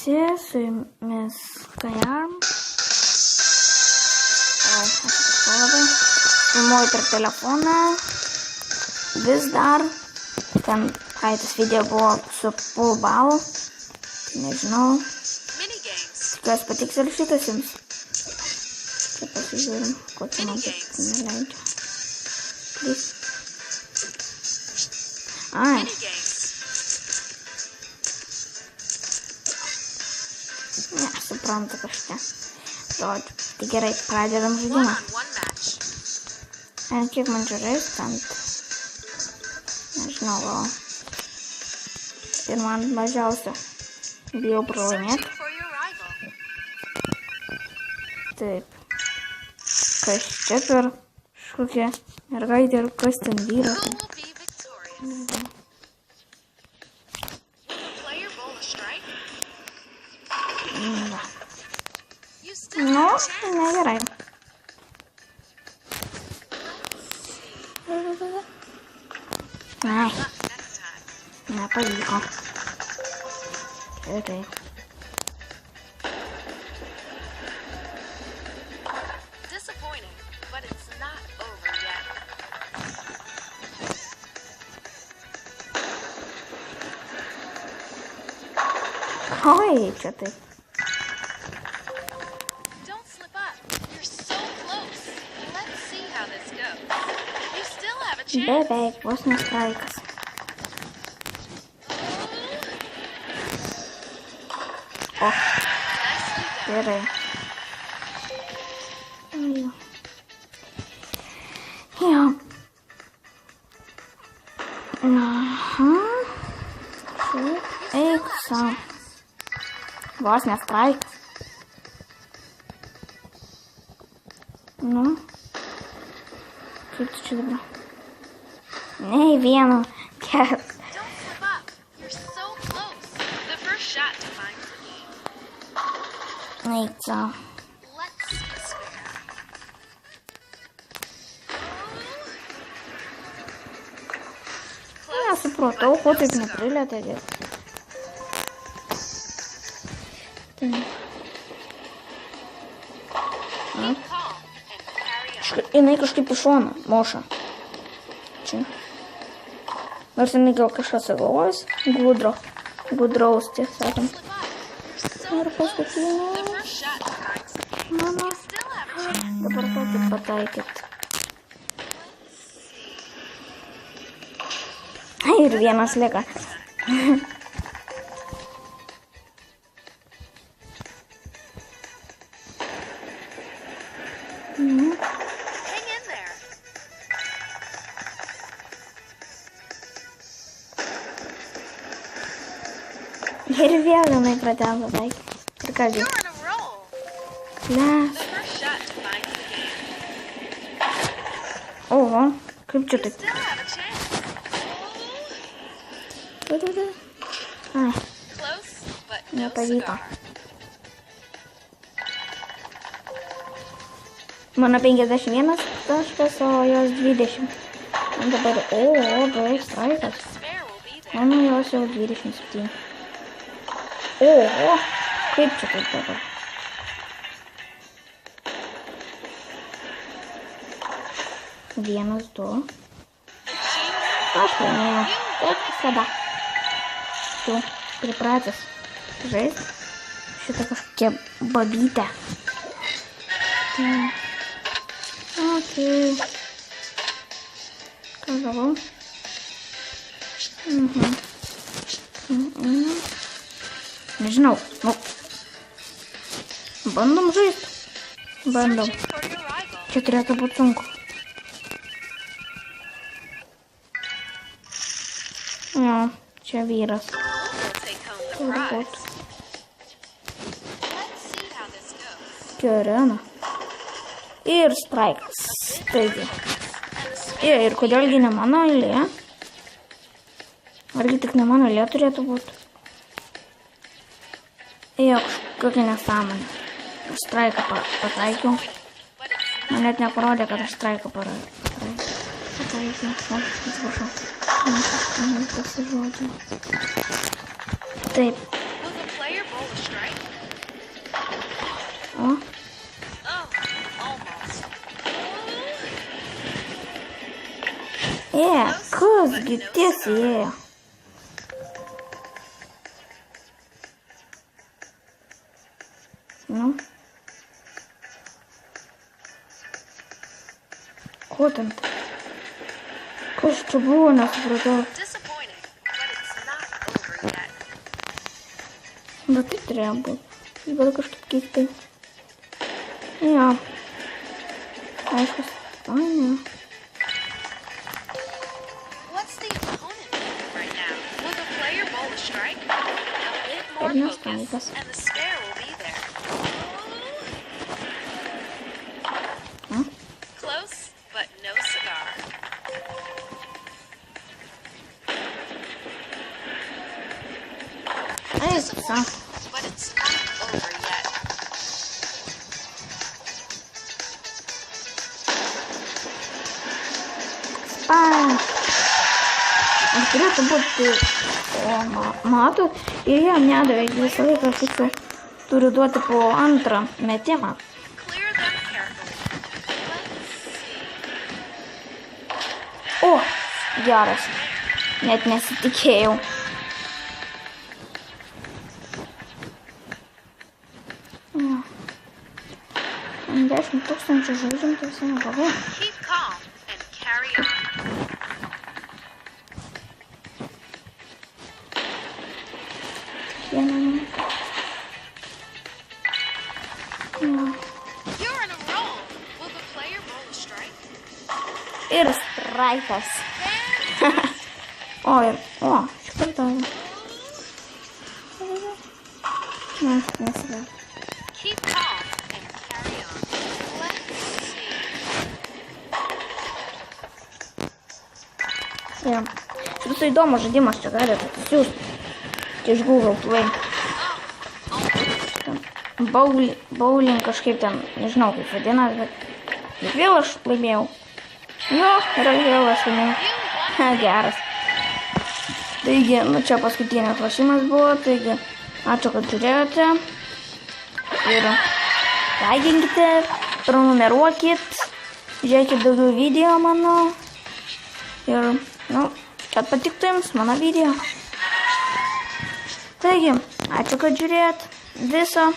visi, su jumis Kajarm. Filmuoju per telefoną. Vis dar. Ten praeitas video buvo su full balų. Nežinau. Tikiuosi patiks ir šitas jums. Čia pasižiūrim, ko čia man taip neleidžia. Please. Ai. Ne, suprantu kažką. Žodžiu, tai gerai, pradedam žaidimą. Kiek man čia žaist ant... Nežinau, gal. Ir man mažiausia. Bijau pralaimėti. Taip. Kas čia per kažkokia mergaitė ir kas ten vyras. Nu, negerai. Ai, nepavyko. Gerai. Oi, čia taip. Beveik, vos nestraikas. O, gerai. Jo. Aha. Šiaip, eik sau. Vos nestraikas. Nu. Kaip tu čia dabar? Nei vieno. Eik sau. Nesupratau, ko taip neprilėtė. Jinai kažkaip iš šono moša. Čia. Nors jinai gal kažkas sugalvojus. Gudraus, tiek sakant. Ir paskutinė. Mano. Dabar tokį pataikyt. Ir vienas lieka. Ir vėl jinai pradėjo pataikyti. Ir ką gi? Les. Oho, kaip čia taip? Ai, nepavyko. Mano 51 taškas, o jos 20. Man dabar, beveik straikas. Mano jos jau 27. Oho, kaip čia taip dabar? Vienas, du. Aš laimėjau. Taip visada. Tu pripratęs žaist. Šitą kažkokia babytę. Okei. Ką gavau? Nežinau. Bandom žaist. Bandom. Čia turėtų būti sunku. Jo, čia vyras. Turbūt. Kerena. Ir straikas. Taigi. Ir kodėlgi ne mano eilė? Argi tik ne mano eilė turėtų būti? Jo, kokia nesąmonė. Aš straiką pataikiau. Man net neparodė, kad aš straiką pataikiau. Atsiprašau. Pasižodžiu. Taip. O. Kasgi tiesiai ėjo? Nu. Ko ten? Kas čia buvo, nesupratau. Bet tai turėjo būti. Bet kažkaip keistai. Jo. Aišku, ai ne. Ir neskaitas. Eik, sa. Spam. Ar turėtų būti, matot, ir jie nedavė visą laiką, tiksliau, turiu duoti po antrą metimą. O, geras, net nesitikėjau. Ja. 10 000 žaidžiam, tai visai neblogai. Ir straikas. O, šį kartą. Ne, nesigau. Šitas įdomus žaidimas, čia galite atsisiųsti. Čia iš Google Play. Bowling kažkaip ten, nežinau kaip vadinas, bet vėl aš laimėjau. Jo, ir vėl aš laimėjau. Geras. Taigi, čia paskutinės lošimas buvo, taigi, ačiū, kad žiūrėjote. Ir laikinkite, prenumeruokit, žiūrėkit daugiau video mano. Ir, kad patiktų jums mano video. Taigi, ačiū, kad žiūrėjot. Viso.